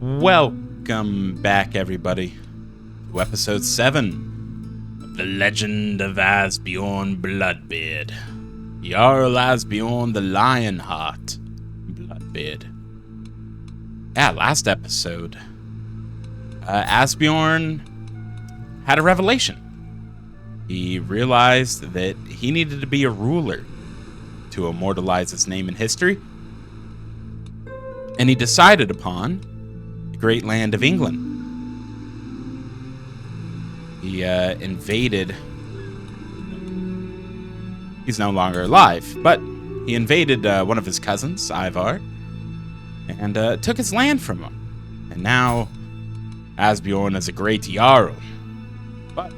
Welcome back, everybody, to episode 7 of The Legend of Asbjorn Bloodbeard. Jarl Asbjorn the Lionheart Bloodbeard. Yeah, last episode, Asbjorn had a revelation. He realized that he needed to be a ruler to immortalize his name in history, and he decided upon great land of England. He invaded. He's no longer alive, but he invaded one of his cousins, Ivar, and took his land from him. And now Asbjorn is a great Jarl, but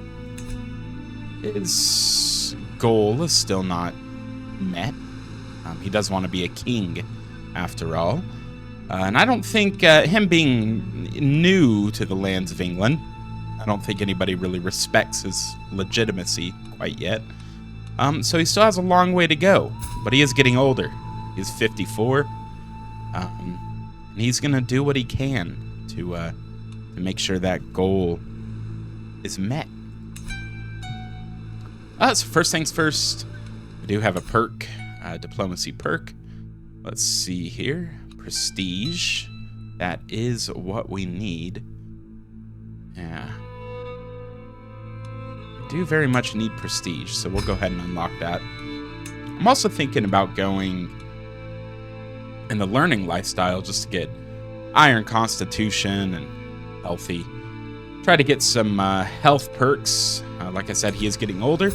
his goal is still not met. He does want to be a king, after all. And I don't think him being new to the lands of England, I don't think anybody really respects his legitimacy quite yet. So he still has a long way to go, but he is getting older. He's 54, and he's going to do what he can to make sure that goal is met. So first things first, we do have a perk, diplomacy perk. Let's see here. Prestige. That is what we need. Yeah. We do very much need prestige, so we'll go ahead and unlock that. I'm also thinking about going in the learning lifestyle just to get iron constitution and healthy. Try to get some health perks. Like I said, he is getting older.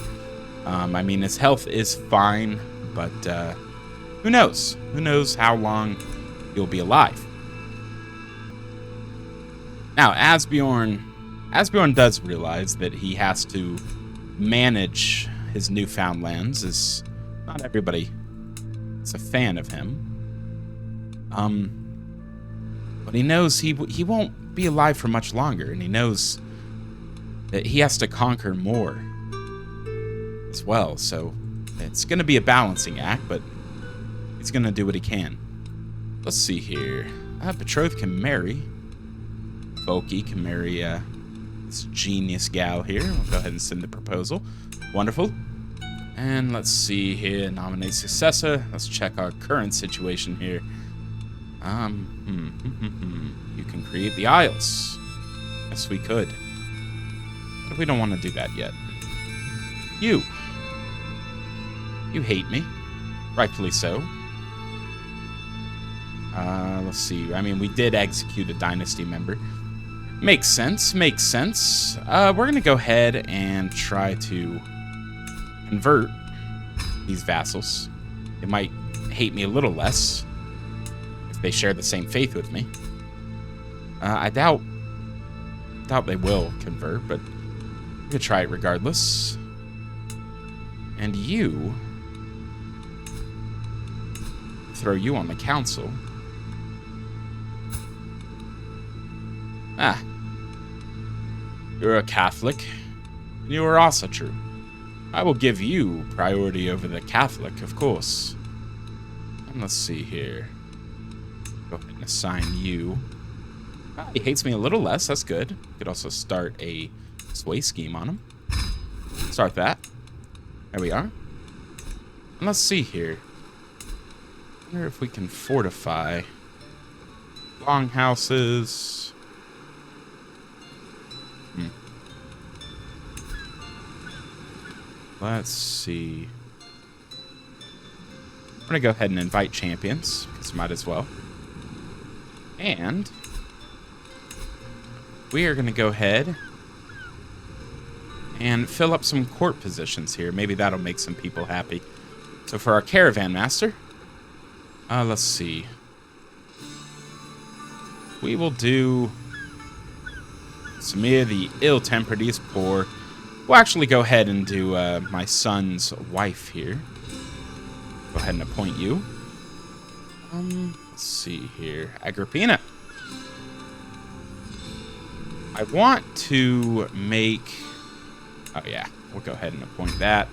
I mean, his health is fine, but who knows? Who knows how long he'll be alive. Now, Asbjorn does realize that he has to manage his newfound lands, as not everybody is a fan of him. But he knows he won't be alive for much longer, and he knows that he has to conquer more as well. So it's going to be a balancing act, but he's going to do what he can. Let's see here. Betrothed can marry. Volky can marry this genius gal here. We'll go ahead and send the proposal. Wonderful. And let's see here. Nominate successor. Let's check our current situation here. You can create the Isles. Yes, we could. But we don't want to do that yet. You hate me. Rightfully so. Let's see. I mean, we did execute a dynasty member. Makes sense. Makes sense. We're going to go ahead and try to convert these vassals. They might hate me a little less if they share the same faith with me. I doubt they will convert, but we could try it regardless. And you, throw you on the council. You're a Catholic, and you are also true. I will give you priority over the Catholic, of course. And let's see here. Go ahead and assign you. He hates me a little less, that's good. Could also start a sway scheme on him. Start that. There we are. And let's see here. I wonder if we can fortify longhouses. Let's see. I'm going to go ahead and invite champions, because might as well. And we are going to go ahead and fill up some court positions here. Maybe that'll make some people happy. So for our caravan master, let's see. We will do Samir the ill-tempered. He's poor. We'll actually go ahead and do my son's wife here. Go ahead and appoint you. Let's see here. Agrippina. I want to make... Oh, yeah. We'll go ahead and appoint that.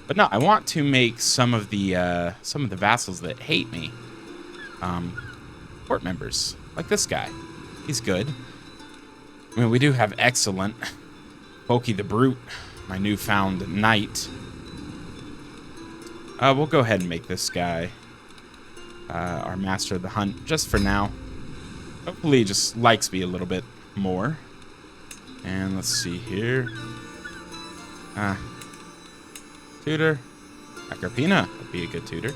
But no, I want to make some of the vassals that hate me court members, like this guy. He's good. I mean, we do have excellent Pokey the Brute, my newfound knight. We'll go ahead and make this guy our master of the hunt, just for now. Hopefully he just likes me a little bit more. And let's see here. Tutor. Agrippina would be a good tutor.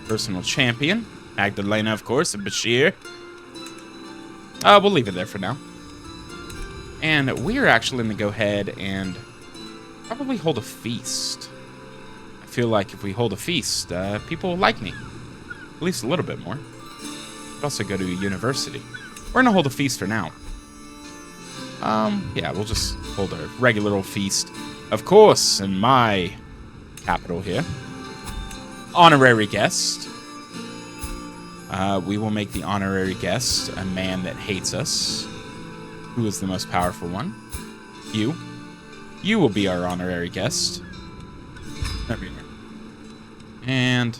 Personal champion. Magdalena, of course, and Bashir. We'll leave it there for now. And we're actually going to go ahead and probably hold a feast. I feel like if we hold a feast, people will like me. At least a little bit more. We'll also go to a university. We're going to hold a feast for now. Yeah, we'll just hold a regular old feast. Of course, in my capital here. Honorary guest. We will make the honorary guest a man that hates us. Who is the most powerful one? You. You will be our honorary guest. There we are. And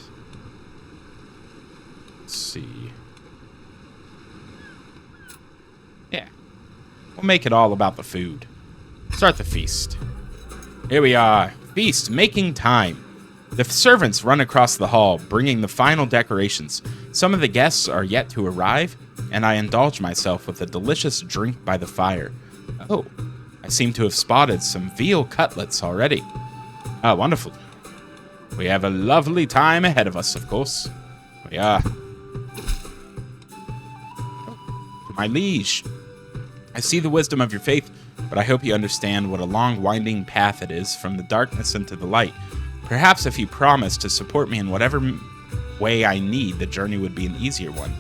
let's see. Yeah. We'll make it all about the food. Start the feast. Here we are. Feast making time. The servants run across the hall, bringing the final decorations. Some of the guests are yet to arrive, and I indulge myself with a delicious drink by the fire. Oh, I seem to have spotted some veal cutlets already. Ah, wonderful. We have a lovely time ahead of us, of course. We are. Oh, my liege. I see the wisdom of your faith, but I hope you understand what a long, winding path it is from the darkness into the light. Perhaps if you promise to support me in whatever way I need, the journey would be an easier one.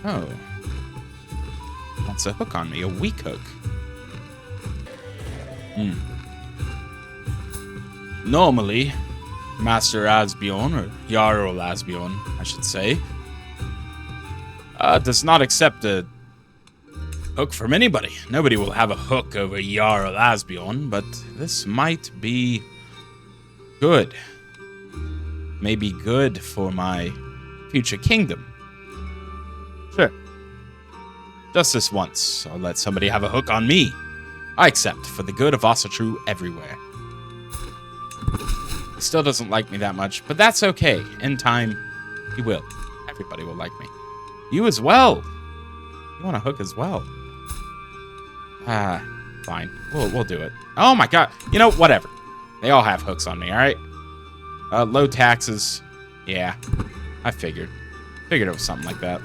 Oh. That's a hook on me, a weak hook. Normally, Master Asbjorn, or Jarl Asbjorn, I should say, does not accept a hook from anybody. Nobody will have a hook over Jarl Asbjorn, but this might be good. Maybe good for my future kingdom. Sure. Just this once, I'll let somebody have a hook on me. I accept, for the good of Asatru everywhere. He still doesn't like me that much, but that's okay. In time, he will. Everybody will like me. You as well. You want a hook as well. Fine. We'll do it. Oh my god. You know, whatever. They all have hooks on me, alright? Low taxes. Yeah. I figured. Figured it was something like that.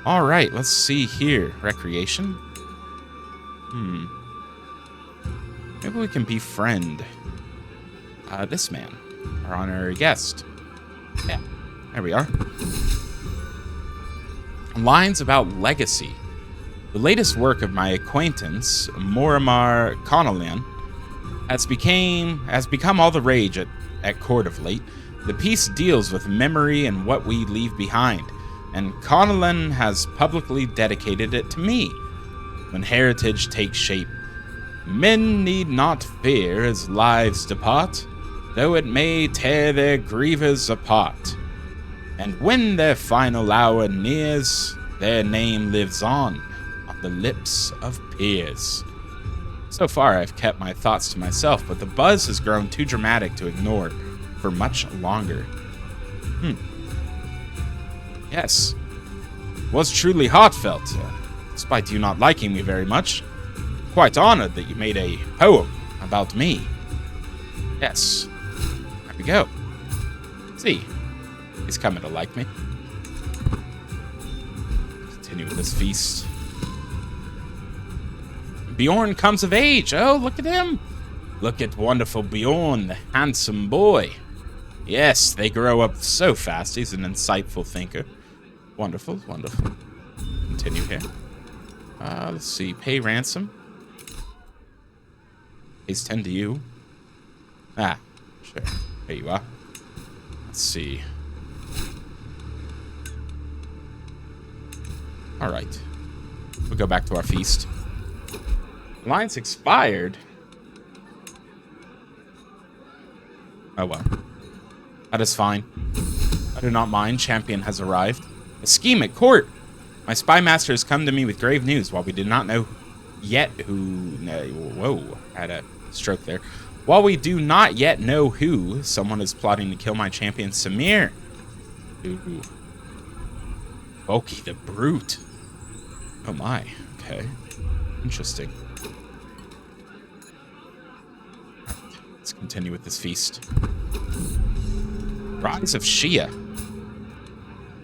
Alright, let's see here. Recreation. Maybe we can befriend this man. Our honorary guest. Yeah. There we are. Lines about legacy. The latest work of my acquaintance, Morimar Connellan, has become all the rage at court of late. The piece deals with memory and what we leave behind, and Connellan has publicly dedicated it to me. When heritage takes shape, men need not fear as lives depart, though it may tear their grievers apart. And when their final hour nears, their name lives on the lips of peers. So far, I've kept my thoughts to myself, but the buzz has grown too dramatic to ignore for much longer. Yes. Was truly heartfelt, despite you not liking me very much. Quite honored that you made a poem about me. Yes. There we go. See, he's coming to like me. Continue with this feast. Bjorn comes of age. Oh, look at him. Look at wonderful Bjorn, the handsome boy. Yes, they grow up so fast. He's an insightful thinker. Wonderful, wonderful. Continue here. Let's see. Pay ransom. Pays 10 to you. Ah, sure. There you are. Let's see. All right. We'll go back to our feast. Line's expired. Oh well. That is fine. I do not mind. Champion has arrived. A scheme at court! My spy master has come to me with grave news. While we do not know yet who... Whoa, had a stroke there. While we do not yet know who, someone is plotting to kill my champion, Samir. Ooh. Oki the Brute. Oh my, okay. Interesting. Let's continue with this feast. Rise of Shia.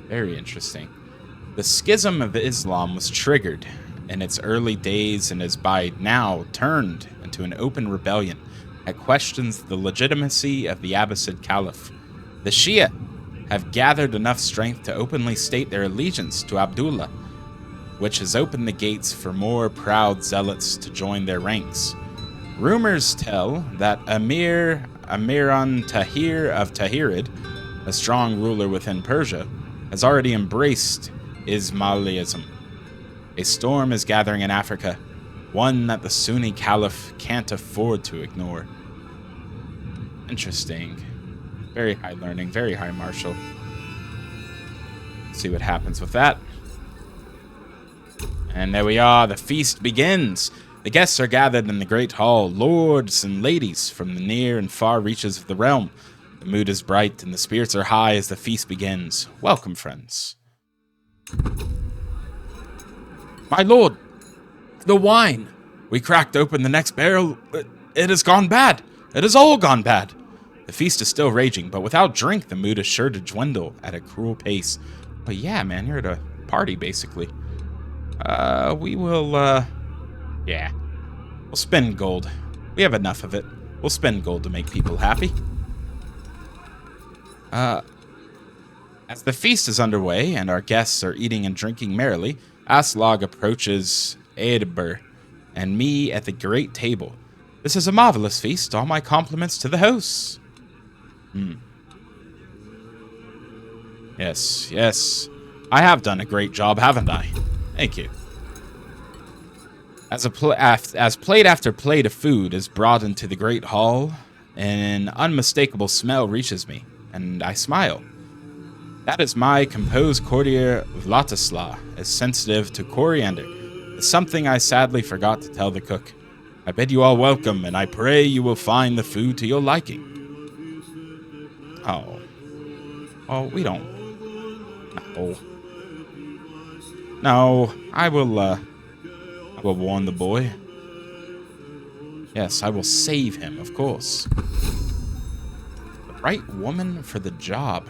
Very interesting. The schism of Islam was triggered in its early days and has by now turned into an open rebellion that questions the legitimacy of the Abbasid Caliph. The Shia have gathered enough strength to openly state their allegiance to Abdullah, which has opened the gates for more proud zealots to join their ranks. Rumors tell that Amiran Tahir of Tahirid, a strong ruler within Persia, has already embraced Ismailism. A storm is gathering in Africa, one that the Sunni Caliph can't afford to ignore. Interesting. Very high learning, very high martial. See what happens with that. And there we are, the feast begins. The guests are gathered in the great hall, lords and ladies from the near and far reaches of the realm. The mood is bright and the spirits are high as the feast begins. Welcome, friends. My lord, the wine. We cracked open the next barrel. It has gone bad. It has all gone bad. The feast is still raging, but without drink, the mood is sure to dwindle at a cruel pace. But yeah, man, you're at a party, basically. We will, yeah. We'll spend gold. We have enough of it. We'll spend gold to make people happy. As the feast is underway and our guests are eating and drinking merrily, Aslog approaches Eadbur and me at the great table. This is a marvelous feast. All my compliments to the hosts. Yes. I have done a great job, haven't I? Thank you. As plate after plate of food is brought into the great hall, an unmistakable smell reaches me, and I smile. That is my composed courtier Vlatisla, as sensitive to coriander. It's something I sadly forgot to tell the cook. I bid you all welcome, and I pray you will find the food to your liking. Oh. Oh, we don't. No. No, I will warn the boy. Yes, I will save him, of course. The right woman for the job.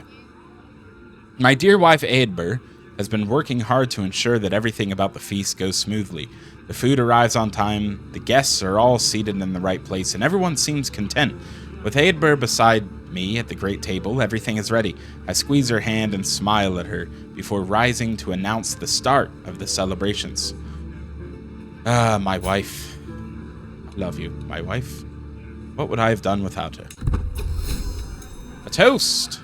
My dear wife, Eadbur, has been working hard to ensure that everything about the feast goes smoothly. The food arrives on time, the guests are all seated in the right place, and everyone seems content. With Eadbur beside me at the great table, everything is ready. I squeeze her hand and smile at her before rising to announce the start of the celebrations. My wife. I love you, my wife. What would I have done without her? A toast!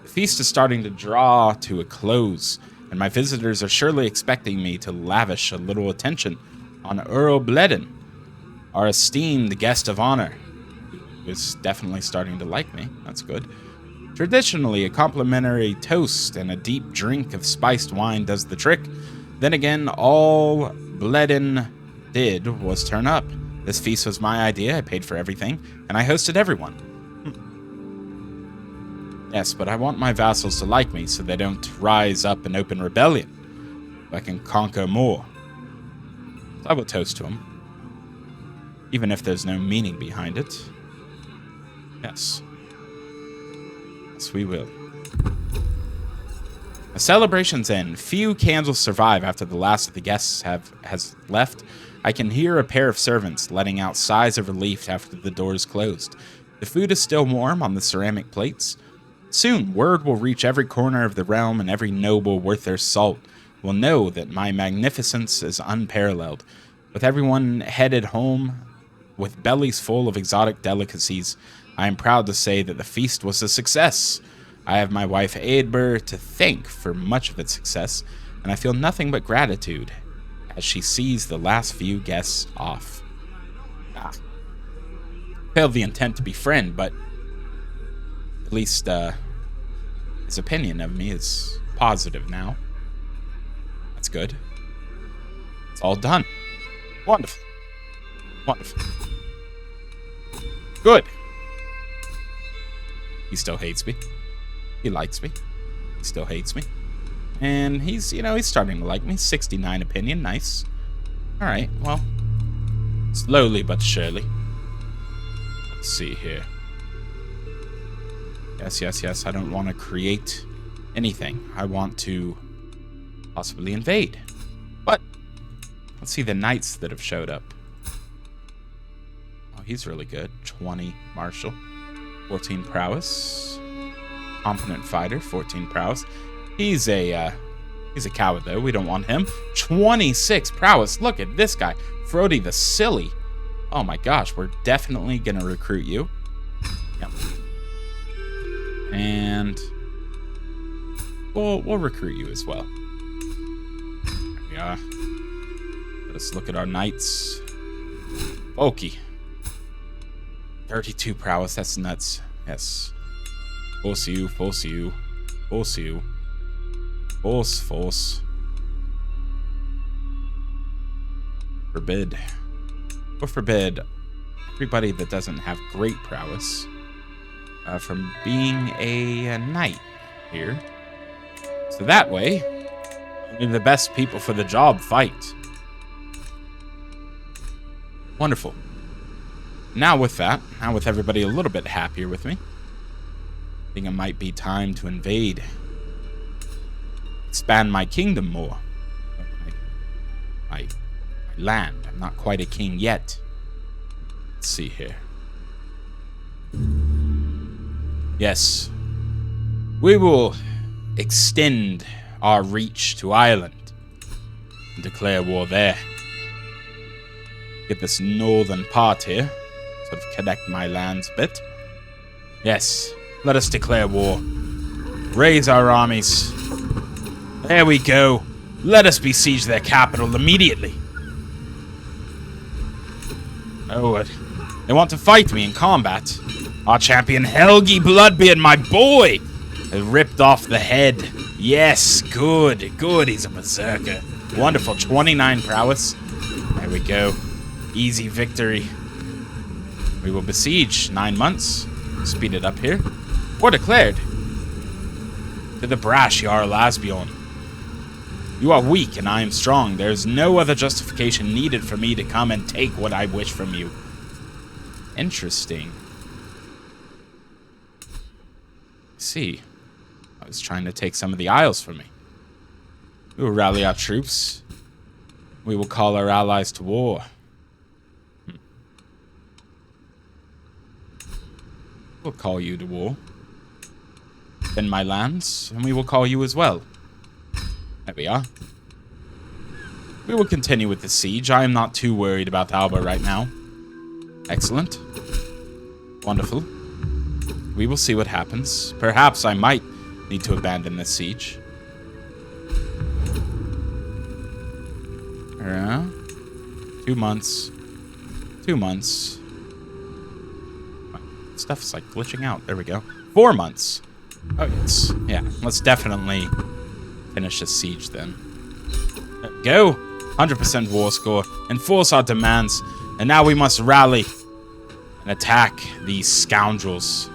The feast is starting to draw to a close, and my visitors are surely expecting me to lavish a little attention on Earl Bledden, our esteemed guest of honor. Who is definitely starting to like me. That's good. Traditionally, a complimentary toast and a deep drink of spiced wine does the trick. Then again, all Bledden did was turn up. This feast was my idea, I paid for everything, and I hosted everyone. Yes, but I want my vassals to like me so they don't rise up in open rebellion. So I can conquer more. So I will toast to them. Even if there's no meaning behind it. Yes. Yes, we will. The celebrations end. Few candles survive after the last of the guests has left. I can hear a pair of servants letting out sighs of relief after the doors closed. The food is still warm on the ceramic plates. Soon, word will reach every corner of the realm, and every noble worth their salt will know that my magnificence is unparalleled. With everyone headed home with bellies full of exotic delicacies, I am proud to say that the feast was a success. I have my wife Eadbur to thank for much of its success, and I feel nothing but gratitude as she sees the last few guests off. Failed the intent to befriend, but at least his opinion of me is positive now. That's good. It's all done. Wonderful. Wonderful. Good. He still hates me. He likes me. He still hates me. And he's, he's starting to like me. 69 opinion. Nice. Alright, well. Slowly but surely. Let's see here. Yes. I don't want to create anything. I want to possibly invade. But let's see the knights that have showed up. Oh, he's really good. 20 martial. 14 prowess. Competent fighter. 14 prowess. He's a coward, though. We don't want him. 26 prowess. Look at this guy. Frody the Silly. Oh my gosh, we're definitely going to recruit you. Yep. And we'll recruit you as well. There we are. Let's look at our knights. Bulky. 32 prowess. That's nuts. Yes. Force you. Force you. Force you. Force. Forbid. Or forbid everybody that doesn't have great prowess from being a knight here. So that way, only the best people for the job fight. Wonderful. Now with everybody a little bit happier with me, I think it might be time to invade. Expand my kingdom more. My land. I'm not quite a king yet. Let's see here. Yes. We will extend our reach to Ireland and declare war there. Get this northern part here. Sort of connect my lands a bit. Yes. Let us declare war. Raise our armies. There we go. Let us besiege their capital immediately. Oh, they want to fight me in combat. Our champion Helgi Bloodbeard, my boy, has ripped off the head. Yes, good. He's a berserker. Wonderful. 29 prowess. There we go. Easy victory. We will besiege 9 months. Speed it up here. War declared. To the brash Jarl Asbjorn. You are weak and I am strong. There is no other justification needed for me to come and take what I wish from you. Interesting. See. I was trying to take some of the isles from me. We will rally our troops. We will call our allies to war. We'll call you to war. Then my lands, and we will call you as well. There we are. We will continue with the siege. I am not too worried about Alba right now. Excellent. Wonderful. We will see what happens. Perhaps I might need to abandon this siege. 2 months. 2 months. Stuff's like glitching out. There we go. 4 months. Oh, yes. Yeah, let's definitely finish this siege then. There we go. 100% war score. Enforce our demands. And now we must rally and attack these scoundrels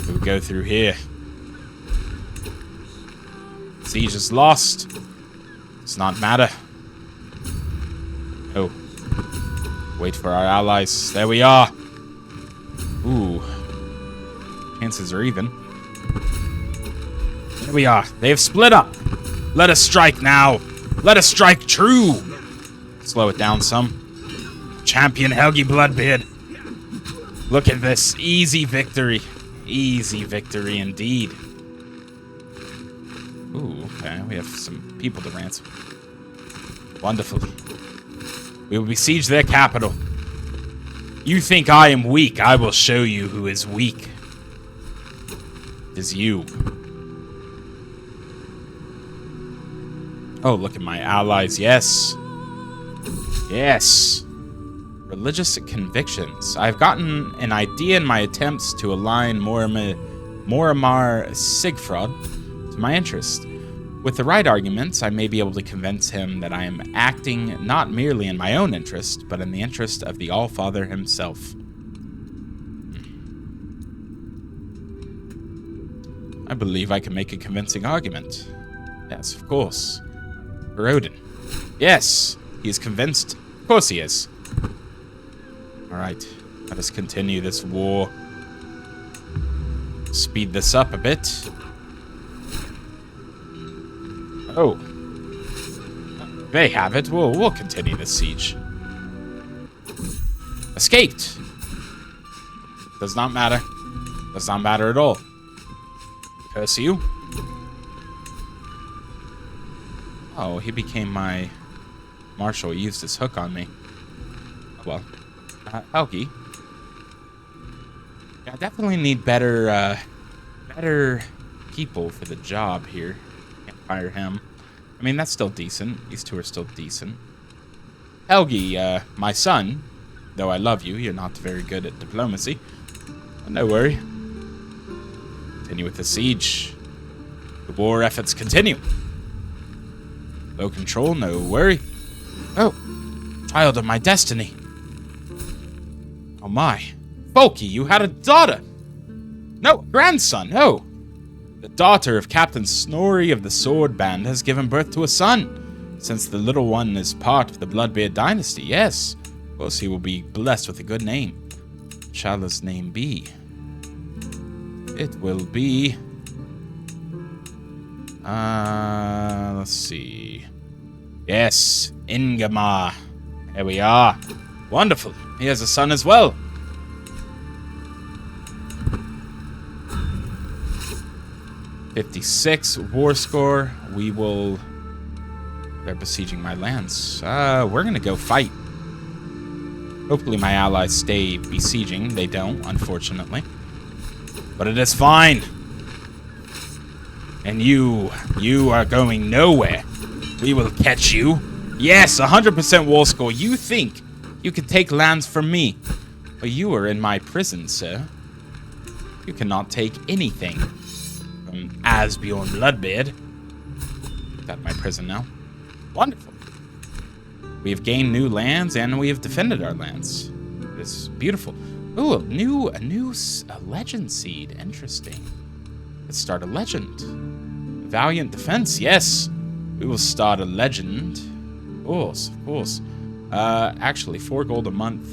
who go through here. Siege is lost. Does not matter. Oh. Wait for our allies. There we are. Ooh. Chances are even. There we are. They have split up. Let us strike now. Let us strike true. Slow it down some. Champion Helgi Bloodbeard. Look at this. Easy victory. Easy victory indeed. Ooh, okay. We have some people to ransom. Wonderful. We will besiege their capital. You think I am weak? I will show you who is weak. It is you. Oh, look at my allies. Yes. Yes. Religious convictions. I've gotten an idea in my attempts to align Moramar Sigfrod to my interest. With the right arguments, I may be able to convince him that I am acting not merely in my own interest, but in the interest of the All-Father himself. I believe I can make a convincing argument. Yes, of course. For Odin. Yes, he is convinced. Of course he is. Alright, let us continue this war. Speed this up a bit. Oh. They have it. We'll continue the siege. Escaped. Does not matter. Does not matter at all. Curse you. Oh, he became my marshal. He used his hook on me. Well, Helgi. Yeah, I definitely need better people for the job here. Can't fire him. I mean, that's still decent. These two are still decent. Helgi, my son, though I love you, you're not very good at diplomacy. But no worry. Continue with the siege. The war efforts continue. Low control, no worry. Oh, child of my destiny. Oh my. Folky, you had a daughter. No, grandson, oh. The daughter of Captain Snorri of the Sword Band has given birth to a son. Since the little one is part of the Bloodbeard dynasty, yes. Of course, he will be blessed with a good name. What shall his name be? It will be... let's see. Yes, Ingemar. There we are. Wonderful. He has a son as well. .56 war score. We will... They're besieging my lands. We're gonna go fight. Hopefully my allies stay besieging. They don't, unfortunately. But it is fine. And you are going nowhere. We will catch you. Yes, 100% war score. You think you can take lands from me. But you are in my prison, sir. You cannot take anything from Asbjorn Bloodbeard. Out of my prison now. Wonderful. We have gained new lands and we have defended our lands. It's beautiful. Ooh, a new legend seed. Interesting. Let's start a legend. Valiant defense. Yes, we will start a legend. Of course. Actually, 4 gold a month.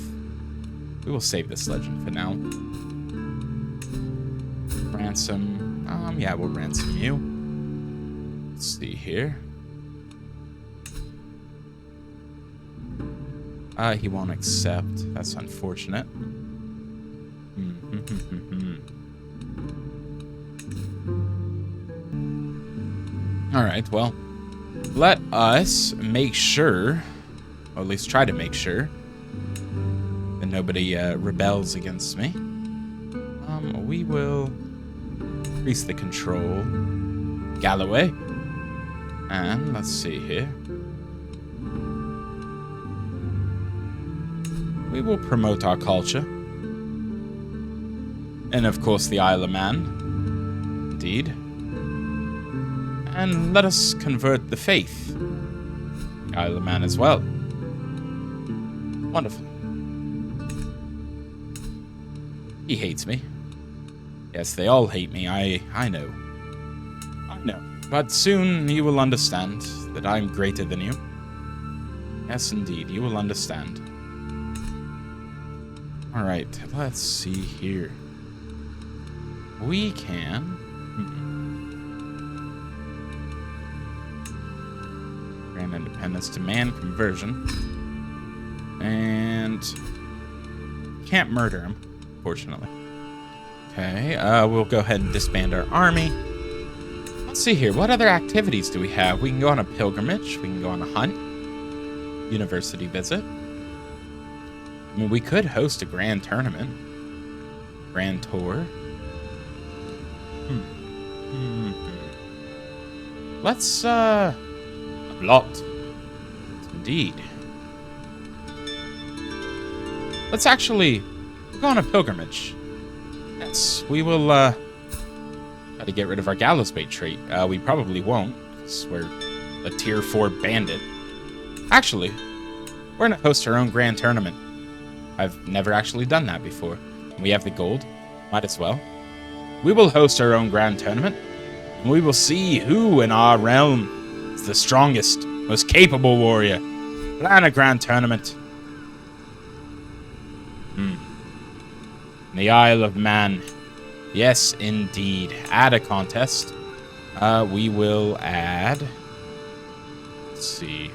We will save this legend for now. Ransom. Yeah, we'll ransom you. Let's see here. He won't accept. That's unfortunate. Alright, well, let us make sure, or at least try to make sure, that nobody rebels against me. We will increase the control. Galloway. And let's see here. We will promote our culture. And of course the Isle of Man. Indeed. And let us convert the faith. The Isle of Man as well. Wonderful. He hates me. Yes, they all hate me. I know. I know. But soon you will understand that I'm greater than you. Yes, indeed. You will understand. Alright, let's see here. We can... Grand independence to man conversion. And... Can't murder him, fortunately. Okay, we'll go ahead and disband our army. Let's see here, what other activities do we have? We can go on a pilgrimage, we can go on a hunt. University visit. I mean, we could host a grand tournament. Grand tour. Let's, a lot. Indeed. Let's actually go on a pilgrimage. Yes, we will, try to get rid of our gallows bait trait. We probably won't. Nameplates. We're a tier 4 bandit. Actually, we're gonna host our own grand tournament. I've never actually done that before. We have the gold. Might as well. We will host our own grand tournament, and we will see who in our realm is the strongest, most capable warrior. Plan a grand tournament. The Isle of Man. Yes, indeed. Add a contest. We will add... Let's see.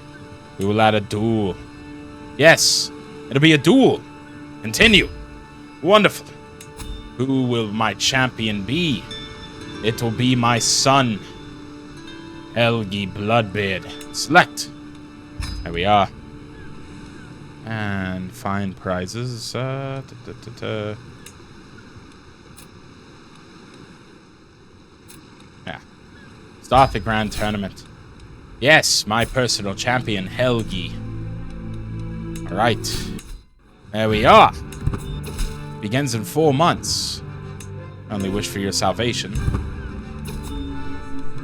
We will add a duel. Yes, it'll be a duel. Continue. Wonderful. Who will my champion be? It will be my son, Helgi Bloodbeard. Select. There we are. And find prizes. Yeah. Start the grand tournament. Yes, my personal champion, Helgi. Alright. There we are. Begins in 4 months. Only wish for your salvation.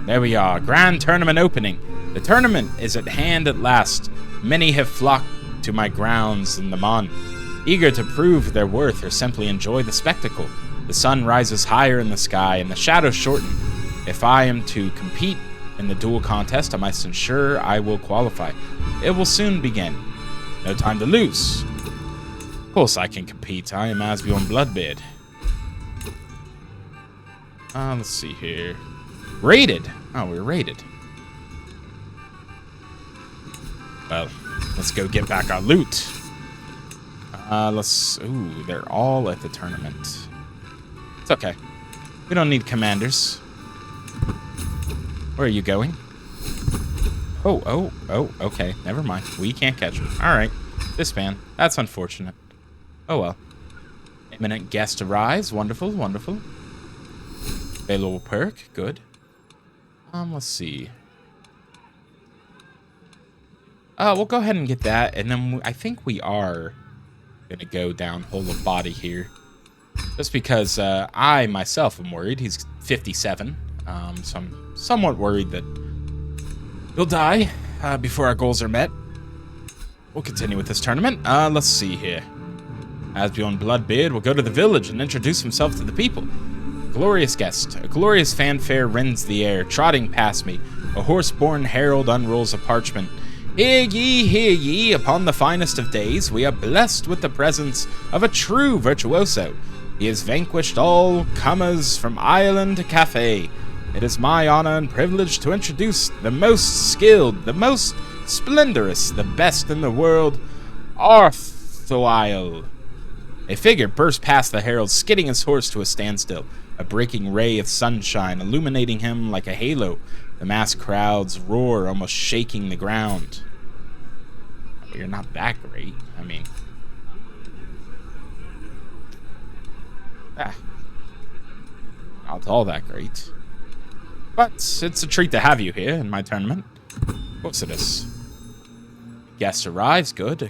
There we are. Grand tournament opening. The tournament is at hand at last. Many have flocked to my grounds in the Mon, eager to prove their worth or simply enjoy the spectacle. The sun rises higher in the sky and the shadows shorten. If I am to compete in the duel contest, I must ensure I will qualify. It will soon begin. No time to lose. Of course I can compete. I am Asbjorn Bloodbeard. Let's see here. Rated. Oh, we're rated. Well, let's go get back our loot. Ooh, they're all at the tournament. It's okay. We don't need commanders. Where are you going? Oh, okay. Never mind. We can't catch him. Alright. Disband. That's unfortunate. Oh well. Imminent guest arrives. Wonderful, wonderful. Available perk. Good. Let's see. We'll go ahead and get that, and then I think we are gonna go down whole of body here. Just because I myself am worried. He's 57. So I'm somewhat worried that he'll die before our goals are met. We'll continue with this tournament. Let's see here. Asbjorn Bloodbeard will go to the village and introduce himself to the people. Glorious guest. A glorious fanfare rends the air, trotting past me. A horse-born herald unrolls a parchment. Hear ye, upon the finest of days, we are blessed with the presence of a true virtuoso. He has vanquished all comers from island to cafe. It is my honor and privilege to introduce the most skilled, the most splendorous, the best in the world, Arthoile. A figure burst past the herald, skidding his horse to a standstill, a breaking ray of sunshine illuminating him like a halo. The massed crowds roar, almost shaking the ground. You're not that great. I mean... not all that great. But it's a treat to have you here in my tournament. Of course it is. Guest arrives. Good.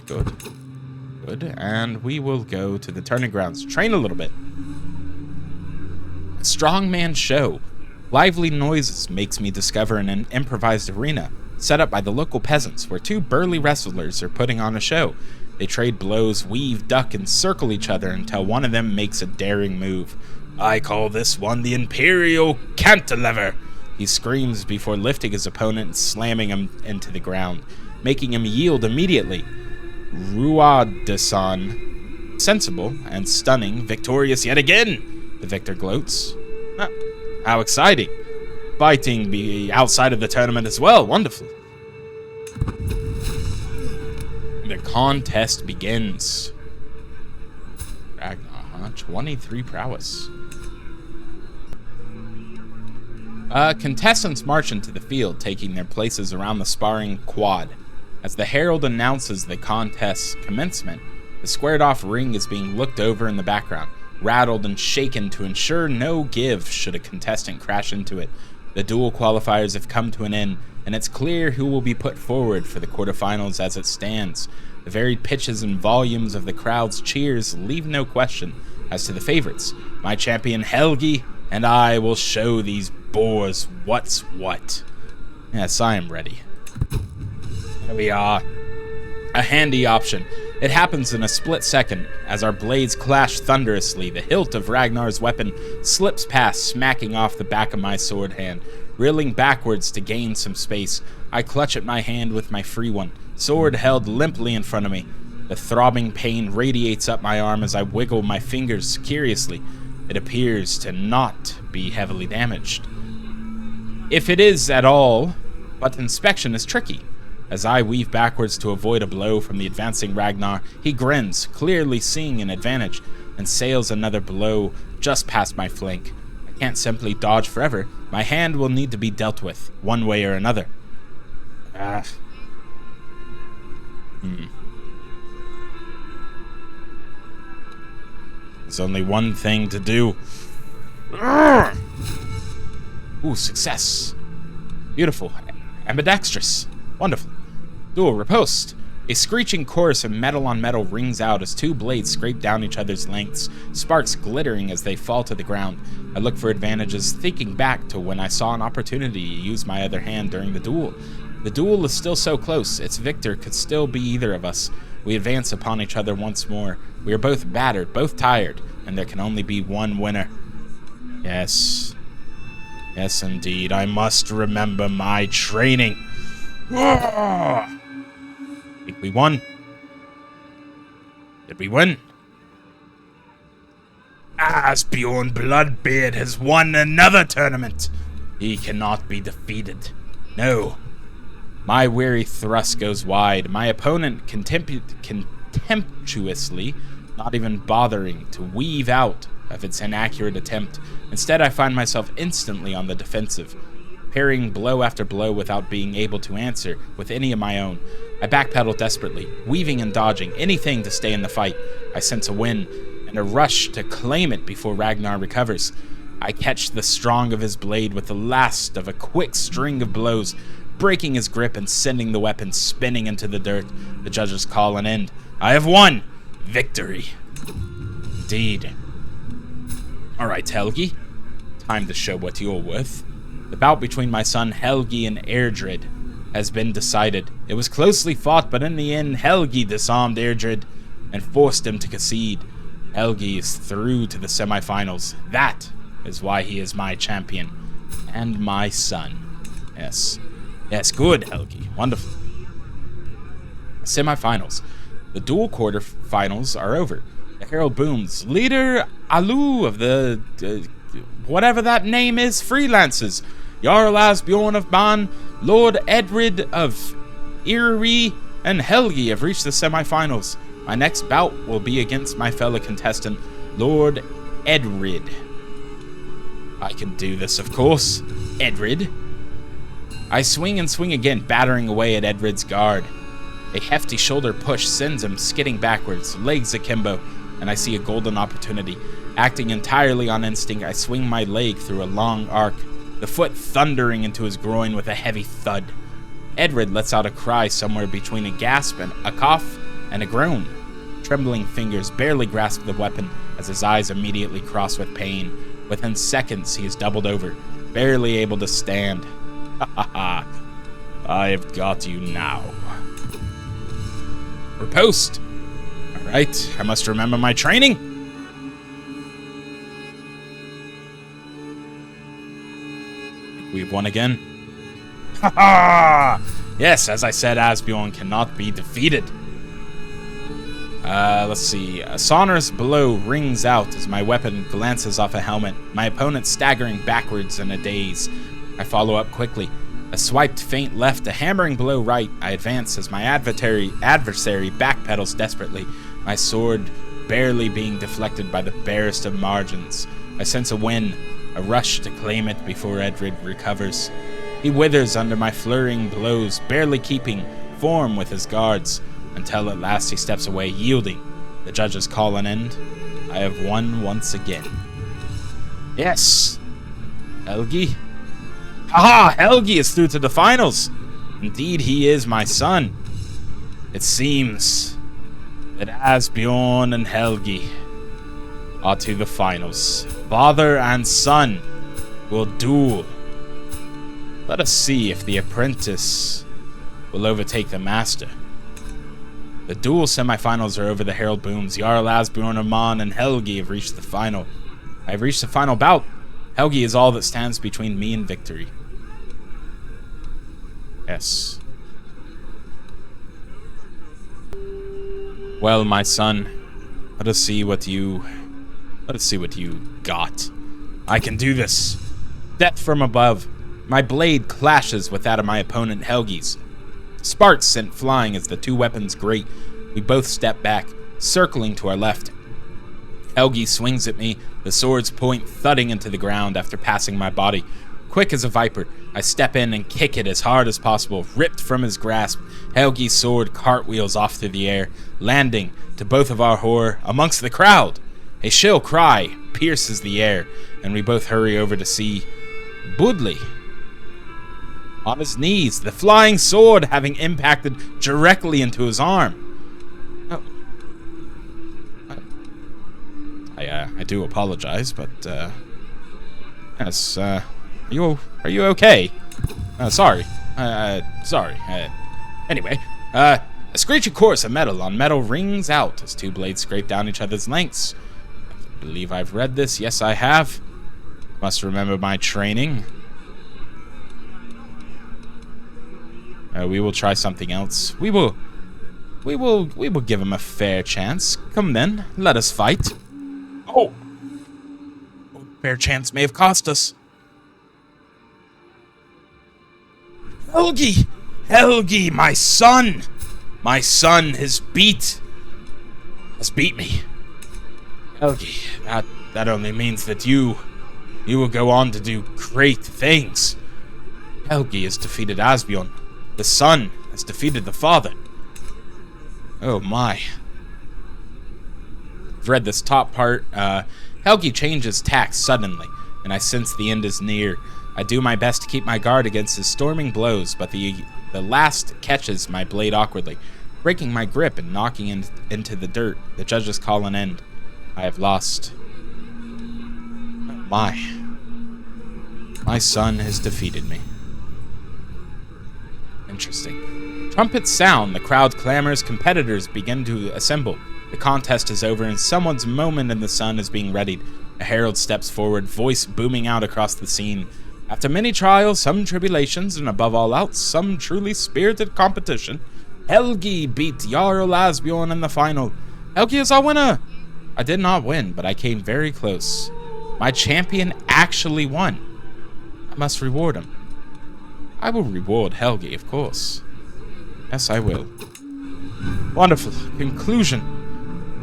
And we will go to the turning grounds. Train a little bit. A strongman show. Lively noises makes me discover an improvised arena set up by the local peasants where two burly wrestlers are putting on a show. They trade blows, weave, duck, and circle each other until one of them makes a daring move. I call this one the Imperial Cantilever. He screams before lifting his opponent and slamming him into the ground, making him yield immediately. Ruadasan, sensible and stunning, victorious yet again, the victor gloats. How exciting. Fighting be outside of the tournament as well. Wonderful. The contest begins. Ragnar, 23 prowess. Contestants march into the field, taking their places around the sparring quad. As the herald announces the contest's commencement, the squared-off ring is being looked over in the background, rattled and shaken to ensure no give should a contestant crash into it. The duel qualifiers have come to an end, and it's clear who will be put forward for the quarterfinals as it stands. The varied pitches and volumes of the crowd's cheers leave no question as to the favorites. My champion Helgi and I will show these boars what's what. Yes, I am ready. Here we are. A handy option. It happens in a split second. As our blades clash thunderously, the hilt of Ragnar's weapon slips past, smacking off the back of my sword hand. Reeling backwards to gain some space, I clutch at my hand with my free one, sword held limply in front of me. The throbbing pain radiates up my arm as I wiggle my fingers curiously. It appears to not be heavily damaged. If it is at all, but inspection is tricky. As I weave backwards to avoid a blow from the advancing Ragnar, he grins, clearly seeing an advantage, and sails another blow just past my flank. I can't simply dodge forever. My hand will need to be dealt with, one way or another. There's only one thing to do. Ooh, success. Beautiful. Ambidextrous. Wonderful. Duel riposte. A screeching chorus of metal on metal rings out as two blades scrape down each other's lengths, sparks glittering as they fall to the ground. I look for advantages, thinking back to when I saw an opportunity to use my other hand during the duel. The duel is still so close, its victor could still be either of us. We advance upon each other once more. We are both battered, both tired, and there can only be one winner. Yes. Yes, indeed. I must remember my training. I think we won. Did we win? Asbjorn Bloodbeard has won another tournament. He cannot be defeated. No. My weary thrust goes wide. My opponent contemptuously, not even bothering to weave out of its inaccurate attempt. Instead, I find myself instantly on the defensive, parrying blow after blow without being able to answer with any of my own. I backpedal desperately, weaving and dodging, anything to stay in the fight. I sense a win, and a rush to claim it before Ragnar recovers. I catch the strong of his blade with the last of a quick string of blows, breaking his grip and sending the weapon spinning into the dirt. The judges call an end. I have won! Victory. Indeed. Alright, Helgi. Time to show what you're worth. The bout between my son Helgi and Erdrid has been decided. It was closely fought, but in the end, Helgi disarmed Erdrid and forced him to concede. Helgi is through to the semifinals. That is why he is my champion. And my son. Yes. Yes, good, Helgi. Wonderful. Semifinals. The dual quarterfinals are over. The herald booms. Leader Alu of the... whatever that name is, freelancers. Jarl Asbjorn of Ban, Lord Edred of Iri, and Helgi have reached the semifinals. My next bout will be against my fellow contestant, Lord Edred. I can do this, of course. Edred. I swing and swing again, battering away at Edred's guard. A hefty shoulder push sends him skidding backwards, legs akimbo, and I see a golden opportunity. Acting entirely on instinct, I swing my leg through a long arc, the foot thundering into his groin with a heavy thud. Edred lets out a cry somewhere between a gasp and a cough and a groan. Trembling fingers barely grasp the weapon as his eyes immediately cross with pain. Within seconds, he is doubled over, barely able to stand. Ha ha ha. I have got you now. Riposte. Alright, I must remember my training. We've won again. Ha ha! Yes, as I said, Asbjorn cannot be defeated. Let's see. A sonorous blow rings out as my weapon glances off a helmet, my opponent staggering backwards in a daze. I follow up quickly. A swiped feint left, a hammering blow right. I advance as my adversary backpedals desperately, my sword barely being deflected by the barest of margins. I sense a win, a rush to claim it before Edred recovers. He withers under my flurrying blows, barely keeping form with his guards, until at last he steps away, yielding. The judges call an end. I have won once again. Yes! Helgi? Haha! Helgi is through to the finals! Indeed, he is my son. It seems that Asbjorn and Helgi are to the finals. Father and son will duel. Let us see if the apprentice will overtake the master. The duel semifinals are over. The herald booms. Jarl Asbjorn, Amon, and Helgi have reached the final. I have reached the final bout. Helgi is all that stands between me and victory. Yes. Well, my son, let us see what you got. I can do this. Death from above. My blade clashes with that of my opponent Helgi's. Sparks sent flying as the two weapons grate. We both step back, circling to our left. Helgi swings at me, the sword's point thudding into the ground after passing my body. Quick as a viper, I step in and kick it as hard as possible. Ripped from his grasp, Helgi's sword cartwheels off through the air, landing, to both of our horror, amongst the crowd. A shrill cry pierces the air, and we both hurry over to see Budli on his knees, the flying sword having impacted directly into his arm. I do apologize, but yes, are you okay? Sorry. Anyway, a screeching chorus of metal on metal rings out as two blades scrape down each other's lengths. I believe I've read this. Yes, I have. Must remember my training. We will try something else. We will give him a fair chance. Come then, let us fight. Oh! Fair chance may have cost us. Helgi! Helgi, my son! My son has beat me. Helgi, that only means that you will go on to do great things. Helgi has defeated Asbjorn. The son has defeated the father. Oh my. I've read this top part. Helgi changes tack suddenly, and I sense the end is near. I do my best to keep my guard against his storming blows, but the last catches my blade awkwardly, breaking my grip and knocking into the dirt. The judges call an end. I have lost. My son has defeated me. Interesting. Trumpets sound, the crowd clamors, competitors begin to assemble. The contest is over, and someone's moment in the sun is being readied. A herald steps forward, voice booming out across the scene. After many trials, some tribulations, and above all else, some truly spirited competition, Helgi beat Jarl Asbjorn in the final. Helgi is our winner! I did not win, but I came very close. My champion actually won. I must reward him. I will reward Helgi, of course. Yes, I will. Wonderful. Conclusion.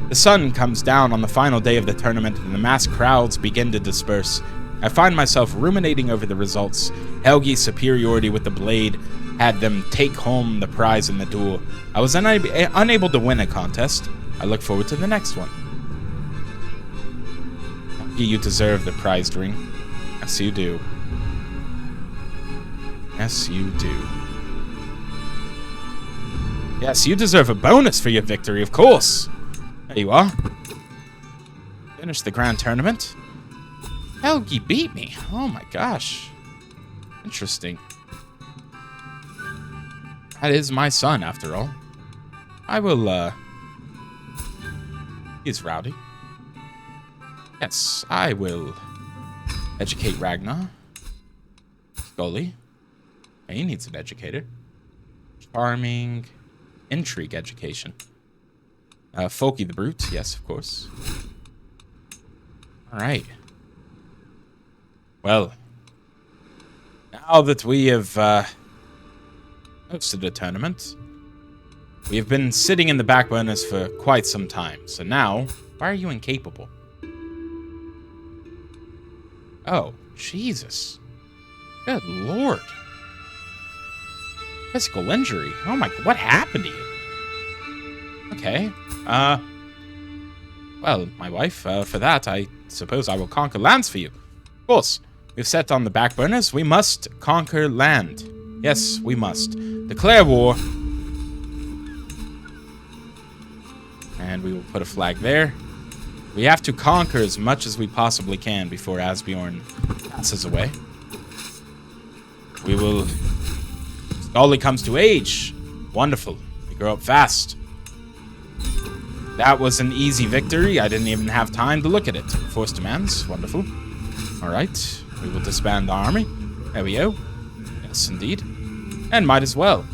The sun comes down on the final day of the tournament, and the mass crowds begin to disperse. I find myself ruminating over the results. Helgi's superiority with the blade had them take home the prize in the duel. I was unable to win a contest. I look forward to the next one. Helgi, you deserve the prized ring. Yes, you do. Yes, you do. Yes, you deserve a bonus for your victory, of course. There you are. Finished the grand tournament. Helgi beat me. Oh my gosh. Interesting. That is my son, after all. I will, He's rowdy. Yes, I will educate Ragnar. Scully. He needs an educator. Charming. Intrigue education. Folky the Brute. Yes, of course. Alright. Well. Now that we have hosted a tournament, we have been sitting in the back burners for quite some time. So now, why are you incapable? Oh, Jesus. Good Lord. Physical injury. Oh my, what happened to you? Okay. Well, my wife, for that, I suppose I will conquer lands for you. Of course, we've set on the back burners. We must conquer land. Yes, we must. Declare war. And we will put a flag there. We have to conquer as much as we possibly can before Asbjorn passes away. We will... Scully comes to age. Wonderful. We grow up fast. That was an easy victory. I didn't even have time to look at it. Force demands. Wonderful. Alright. We will disband the army. There we go. Yes, indeed. And might as well.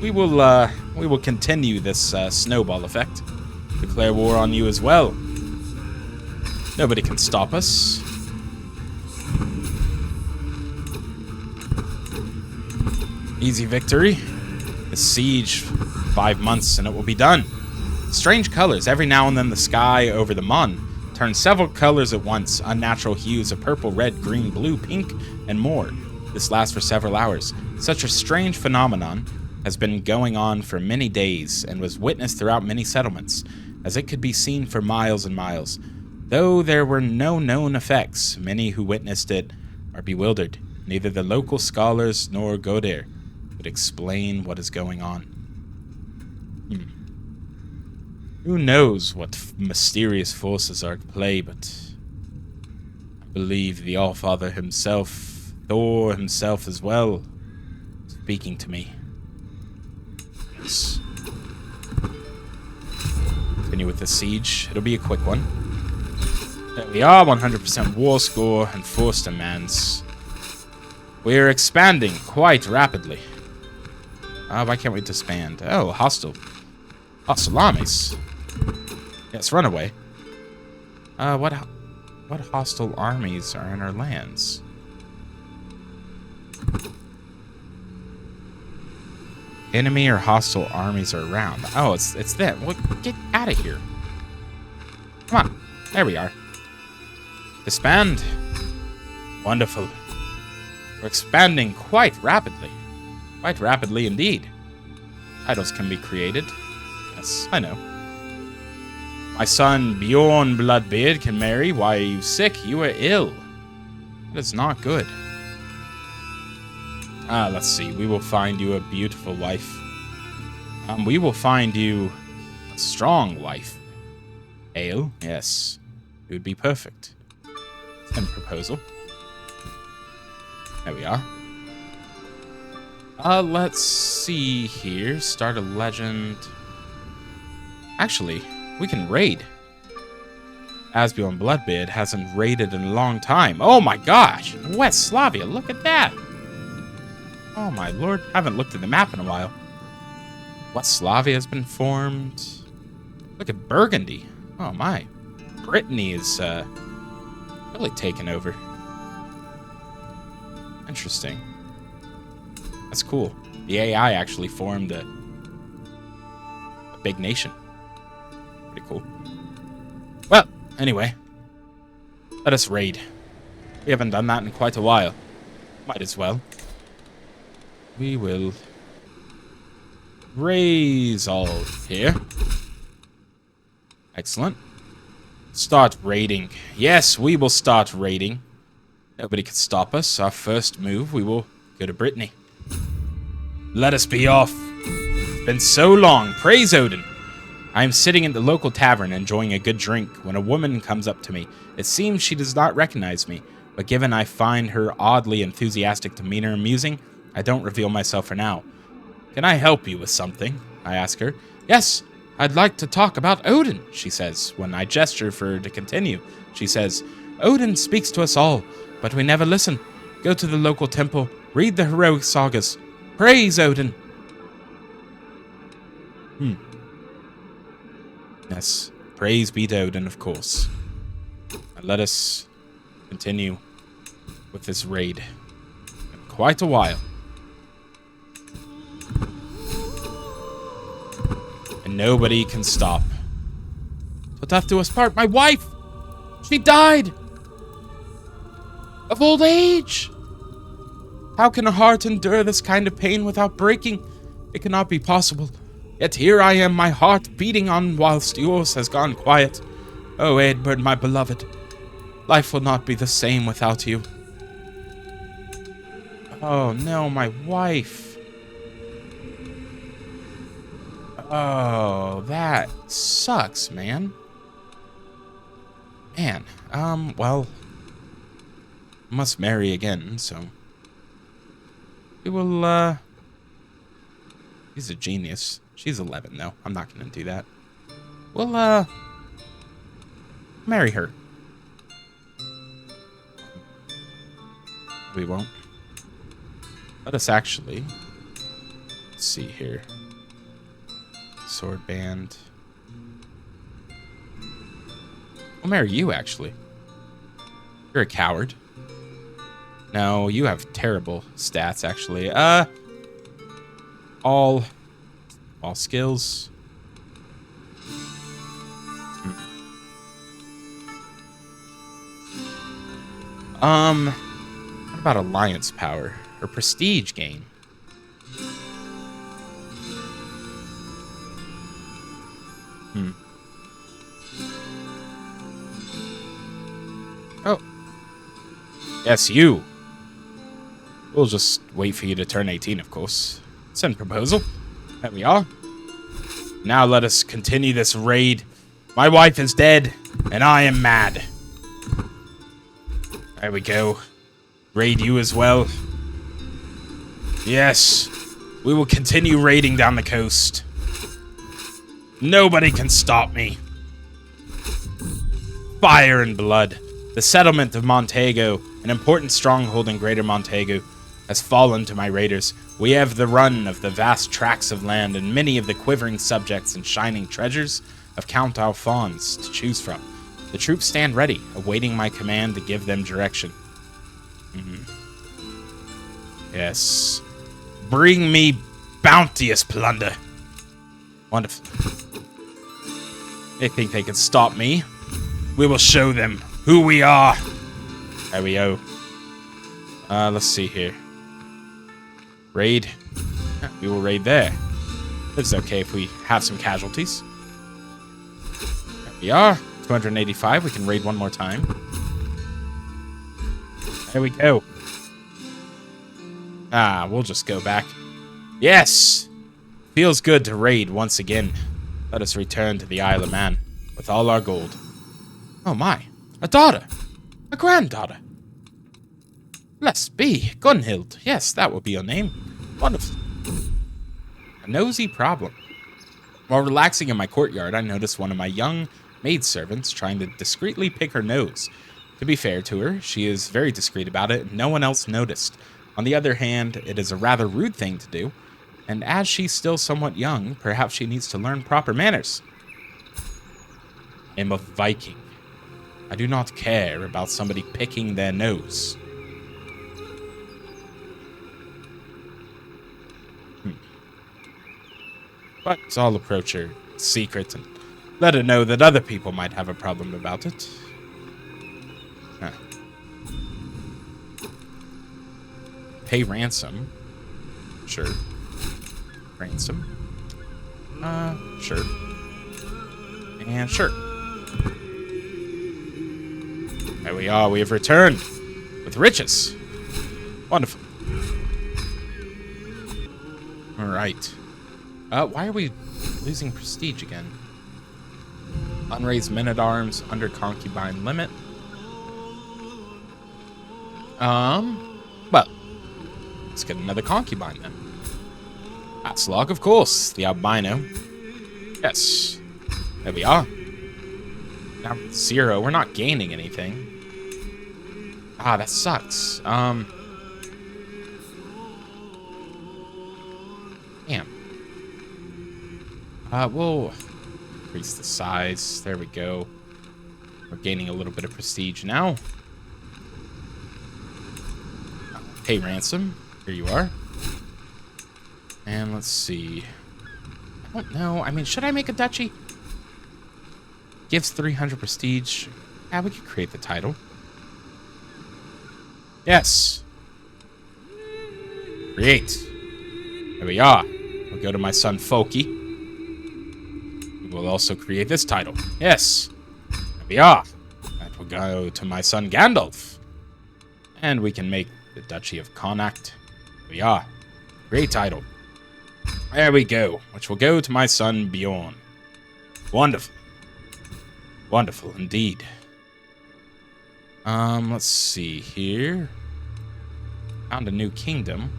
We will continue this snowball effect. Declare war on you as well. Nobody can stop us. Easy victory. The siege, 5 months and it will be done. Strange colors. Every now and then the sky over the Mon turns several colors at once. Unnatural hues of purple, red, green, blue, pink, and more. This lasts for several hours. Such a strange phenomenon has been going on for many days and was witnessed throughout many settlements, as it could be seen for miles and miles. Though there were no known effects, many who witnessed it are bewildered. Neither the local scholars nor Goder could explain what is going on. Who knows what mysterious forces are at play, but I believe the Allfather himself, Thor himself as well, speaking to me. Yes. Continue with the siege. It'll be a quick one. There we are, 100% war score and force demands. We're expanding quite rapidly. Why can't we disband? Oh, hostile armies. Yes, run away. What hostile armies are in our lands? Enemy or hostile armies are around. Oh, it's that. Well, get out of here. Come on. There we are. Disband. Wonderful. We're expanding quite rapidly. Quite rapidly indeed. Titles can be created. Yes, I know. My son, Bjorn Bloodbeard, can marry. Why are you sick? You are ill. That is not good. Let's see. We will find you a beautiful wife. We will find you a strong wife. Ale? Yes. It would be perfect. Send proposal. There we are. Let's see here. Start a legend. Actually, we can raid. Asbjorn Bloodbeard hasn't raided in a long time. Oh my gosh! West Slavia, look at that! Oh my lord, haven't looked at the map in a while. West Slavia has been formed. Look at Burgundy. Oh my. Brittany is really taken over. Interesting. That's cool. The AI actually formed a big nation. Pretty cool. Well, anyway. Let us raid. We haven't done that in quite a while. Might as well. We will raise all here. Excellent. Start raiding. Yes, we will start raiding. Nobody can stop us. Our first move, we will go to Brittany. Let us be off. It's been so long. Praise Odin. I am sitting in the local tavern enjoying a good drink when a woman comes up to me. It seems she does not recognize me, but given I find her oddly enthusiastic demeanor amusing, I don't reveal myself for now. Can I help you with something? I ask her. Yes, I'd like to talk about Odin, she says. When I gesture for her to continue, she says, Odin speaks to us all, but we never listen. Go to the local temple, read the heroic sagas. Praise Odin. Yes, praise be to Odin, of course. And let us continue with this raid. In quite a while. And nobody can stop. Till death do us part. My wife! She died! Of old age! How can a heart endure this kind of pain without breaking? It cannot be possible. Yet here I am, my heart beating on whilst yours has gone quiet. Oh, Eadbert, my beloved. Life will not be the same without you. Oh, no, my wife. Oh, that sucks, man. Man, well, I must marry again, so We will, he's a genius. She's 11, though. I'm not going to do that. We'll, marry her. We won't. Let us actually... Let's see here. Sword band. I'll marry you, actually. You're a coward. No, you have terrible stats, actually. All skills. What about alliance power or prestige gain? Oh. Yes, you. We'll just wait for you to turn 18, of course. Send proposal. There we are. Now let us continue this raid. My wife is dead, and I am mad. There we go. Raid you as well. Yes. We will continue raiding down the coast. Nobody can stop me. Fire and blood. The settlement of Montego, an important stronghold in Greater Montego, has fallen to my raiders. We have the run of the vast tracts of land and many of the quivering subjects and shining treasures of Count Alphonse to choose from. The troops stand ready, awaiting my command to give them direction. Yes. Bring me bounteous plunder. Wonderful. They think they can stop me. We will show them who we are. There we go. Let's see here. Raid. Yeah, we will raid there. It's okay if we have some casualties. There we are. 285. We can raid one more time. There we go. We'll just go back. Yes! Feels good to raid once again. Let us return to the Isle of Man with all our gold. Oh my. A daughter. A granddaughter. Blessed be. Gunhild. Yes, that will be your name. Wonderful. A nosy problem. While relaxing in my courtyard, I noticed one of my young maidservants trying to discreetly pick her nose. To be fair to her, she is very discreet about it, and no one else noticed. On the other hand, it is a rather rude thing to do, and as she's still somewhat young, perhaps she needs to learn proper manners. I am a Viking. I do not care about somebody picking their nose. But I'll approach her secret and let her know that other people might have a problem about it. Pay ransom. Sure. Ransom. Sure. And sure. There we are. We have returned with riches. Wonderful. All right. Why are we losing prestige again? Unraised men-at-arms under concubine limit. Well, let's get another concubine then. Atslog, of course, the albino. Yes. There we are. Now 0. We're not gaining anything. That sucks. Damn. We'll increase the size. There we go. We're gaining a little bit of prestige now. Pay ransom. Here you are. And let's see. I don't know. I mean, should I make a duchy? Gives 300 prestige. Yeah, we could create the title. Yes. Create. There we are. We'll go to my son Folky. We'll also create this title. Yes. There we are. And we'll go to my son Gandalf. And we can make the Duchy of Connacht. There we are. Great title. There we go. Which will go to my son Bjorn. Wonderful. Wonderful indeed. Let's see here. Found a new kingdom.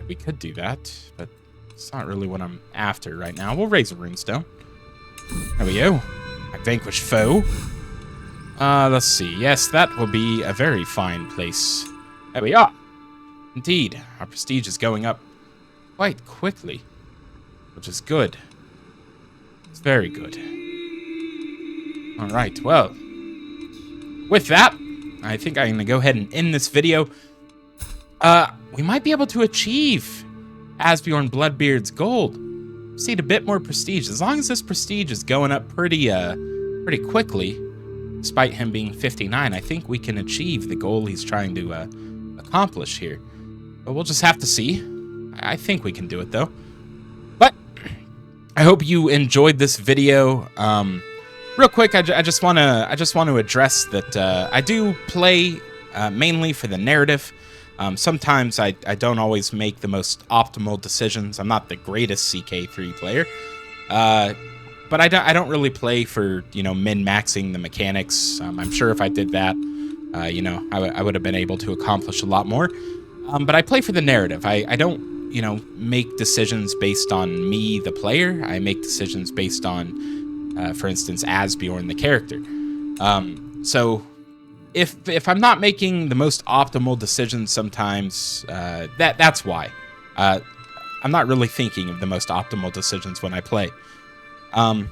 mean, we could do that, but it's not really what I'm after right now. We'll raise a runestone. There we go. I vanquish foe. Let's see. Yes, that will be a very fine place. There we are. Indeed, our prestige is going up quite quickly, which is good. It's very good. All right, well, with that, I think I'm going to go ahead and end this video. We might be able to achieve Asbjorn Bloodbeard's gold. Just need a bit more prestige. As long as this prestige is going up pretty quickly, despite him being 59, I think we can achieve the goal he's trying to accomplish here. But we'll just have to see. I think we can do it, though. But I hope you enjoyed this video. Real quick, I just want to address that I do play mainly for the narrative. Sometimes I don't always make the most optimal decisions. I'm not the greatest CK3 player, but I don't really play for, you know, min-maxing the mechanics. I'm sure if I did that, you know, I would have been able to accomplish a lot more. But I play for the narrative. I don't, you know, make decisions based on me, the player. I make decisions based on, for instance, Asbjorn, the character. So if I'm not making the most optimal decisions sometimes, that's why. I'm not really thinking of the most optimal decisions when I play. But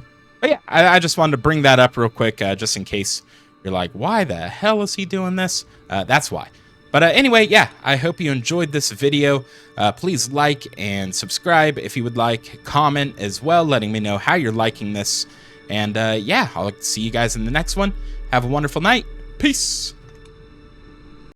yeah, I just wanted to bring that up real quick, just in case you're like, why the hell is he doing this? That's why. But anyway, yeah, I hope you enjoyed this video. Please like and subscribe if you would like. Comment as well, letting me know how you're liking this. And yeah, I'll see you guys in the next one. Have a wonderful night. Peace.